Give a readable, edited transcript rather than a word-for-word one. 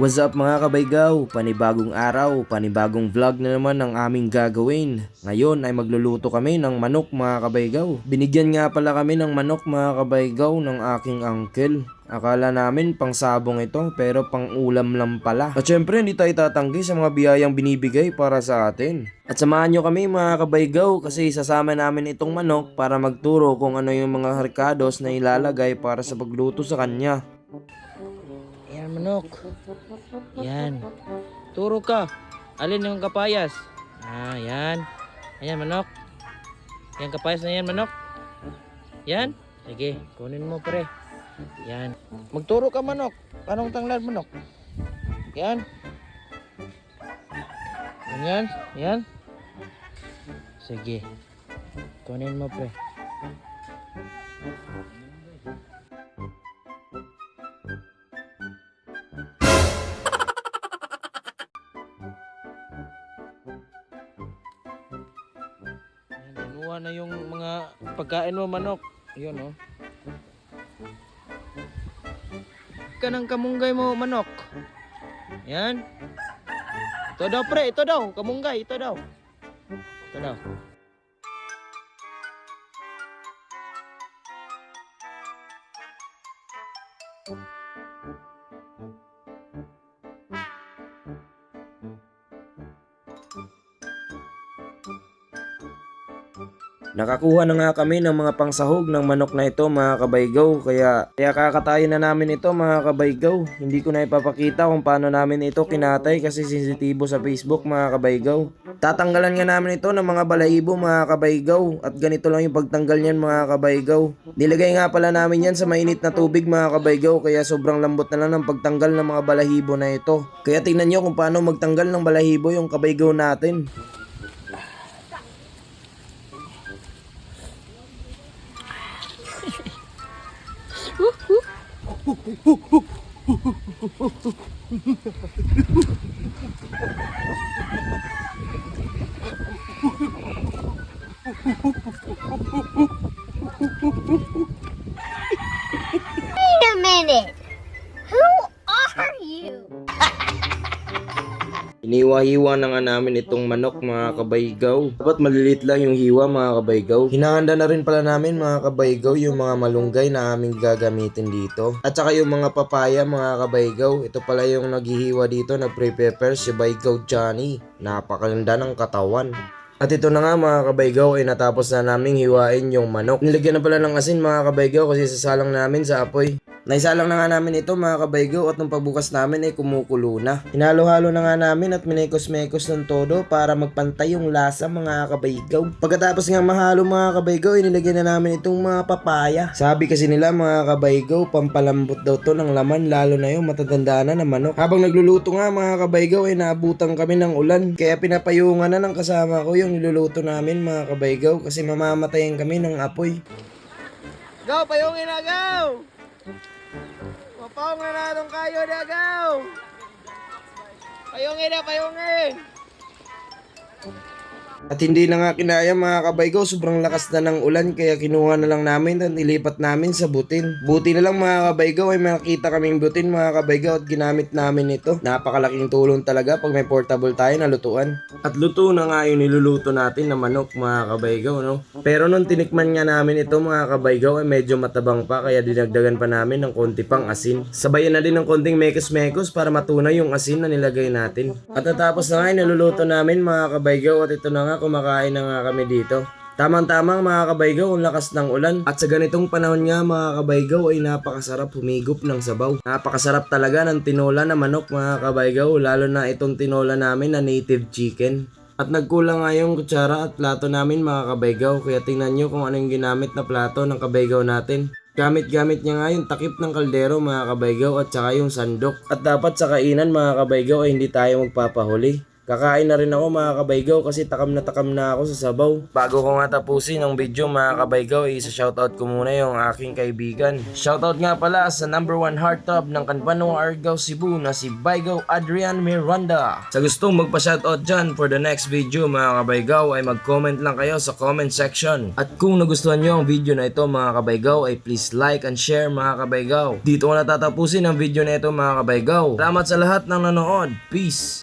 What's up mga kabaygaw? Panibagong araw, panibagong vlog na naman ang aming gagawin. Ngayon ay magluluto kami ng manok mga kabaygaw. Binigyan nga pala kami ng manok mga kabaygaw ng aking uncle. Akala namin pang sabong ito pero pang ulam lang pala. At syempre hindi tayo tatanggi sa mga biyayang binibigay para sa atin. At samahan nyo kami mga kabaygaw kasi sasama namin itong manok para magturo kung ano yung mga harkados na ilalagay para sa pagluto sa kanya. Yan manok. Yan. Turo ka. Alin yung kapayas? Yan. Ayan manok. Yan kapayas na yan manok. Yan. Sige, kunin mo pre. Yan. Magturo ka manok. Anong tanglad manok? Yan. Yan. Yan. Sige. Kunin mo pre. Kinuha na yung mga pagkain mo manok. Yun oh. Ka ng kamunggay mo manok. Yan. Ito daw pre, ito daw. Kamunggay, ito daw. Ito daw. Nakakuha na nga kami ng mga pangsahog ng manok na ito mga kabaygaw kaya kakatayin na namin ito mga kabaygaw. Hindi ko na ipapakita kung paano namin ito kinatay kasi sensitibo sa Facebook mga kabaygaw. Tatanggalan nga namin ito ng mga balahibo mga kabaygaw at ganito lang yung pagtanggal niyan mga kabaygaw. Nilagay nga pala namin yan sa mainit na tubig mga kabaygaw kaya sobrang lambot na lang ng pagtanggal ng mga balahibo na ito. Kaya tingnan nyo kung paano magtanggal ng balahibo yung kabaygaw natin. Wait a minute. Who are you? Iniwa-hiwa na nga namin itong manok mga kabaygaw. Dapat malilit lang yung hiwa mga kabaygaw. Hinahanda na rin pala namin mga kabaygaw yung mga malunggay na aming gagamitin dito. At saka yung mga papaya mga kabaygaw. Ito pala yung naghihiwa dito na pre-prepare si Baygaw Johnny. Napakaganda ng katawan. At ito na nga mga kabaygaw ay natapos na naming hiwain yung manok. Nilagyan na pala ng asin mga kabaygaw kasi sasalang namin sa apoy. Naisalang na nga namin ito mga kabaygaw at nung pagbukas namin ay kumukulo na. Hinalo-halo na nga namin at minekos-mekos ng todo para magpantay yung lasa mga kabaygaw. Pagkatapos nga mahalo mga kabaygaw ay nilagyan na namin itong mga papaya. Sabi kasi nila mga kabaygaw pampalambot daw to ng laman lalo na yung matatanda na manok. Habang nagluluto nga mga kabaygaw ay naabutan kami ng ulan kaya pinapayungan na ng kasama ko yung niluluto namin mga kabaygaw kasi mamamatayan kami ng apoy. Go, payungin na go! Mapawang na natong kayo na go! Payungin na, payungin! At hindi na nga kinaya mga kabaygaw, sobrang lakas na ng ulan kaya kinuha na lang namin at ilipat namin sa butin. Buti na lang mga kabaygaw ay makita kaming butin mga kabaygaw at ginamit namin ito. Napakalaking tulong talaga pag may portable tayo na lutuan. At luto na nga yung niluluto natin na manok mga kabaygaw no. Pero nung tinikman nga namin ito mga kabaygaw ay medyo matabang pa kaya dinagdagan pa namin ng konti pang asin. Sabayan na din ng konting mekos-mekos para matunay yung asin na nilagay natin. At natapos na nga yung niluluto namin mga kabaygaw at ito na nga kumakain na nga kami dito. Tamang-tamang mga kabaygaw ang lakas ng ulan at sa ganitong panahon nga mga kabaygaw ay napakasarap humigop ng sabaw. Napakasarap talaga ng tinola na manok mga kabaygaw lalo na itong tinola namin na native chicken. At nagkulang nga yung kutsara at plato namin mga kabaygaw kaya tingnan nyo kung anong ginamit na plato ng kabaygaw natin. Gamit-gamit niya nga yung takip ng kaldero mga kabaygaw at saka yung sandok. At dapat sa kainan mga kabaygaw ay hindi tayo magpapahuli. Kakain na rin ako mga kabaygaw kasi takam na ako sa sabaw. Bago ko nga tapusin ang video mga kabaygaw, isa-shoutout ko muna yung aking kaibigan. Shoutout nga pala sa number 1 heartthrob ng Kanbanong Argao, Cebu na si Baygaw Adrian Miranda. Sa gustong magpa-shoutout dyan for the next video mga kabaygaw ay mag-comment lang kayo sa comment section. At kung nagustuhan nyo ang video na ito mga kabaygaw ay please like and share mga kabaygaw. Dito ko natatapusin ang video na ito mga kabaygaw. Salamat sa lahat ng nanood. Peace!